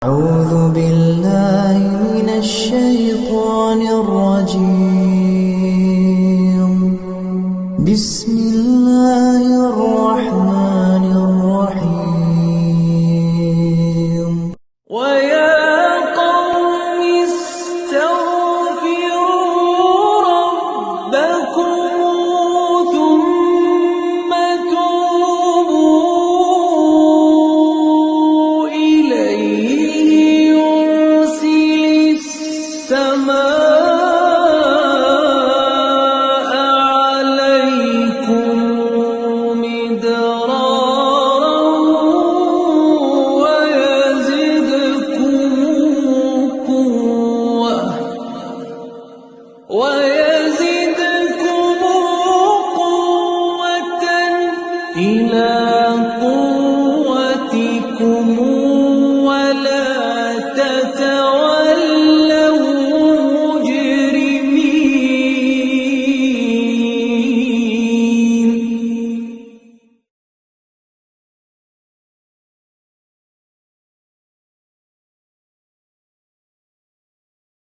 أعوذ بالله من الشيطان الرجيم. بسم الله الرحمن الرحيم. ويا قوم استغفروا ربكم ثم توبوا إليه يرسل السماء عليكم مدرارا ويزدكم قوة إلى قوتكم ولا تتولوا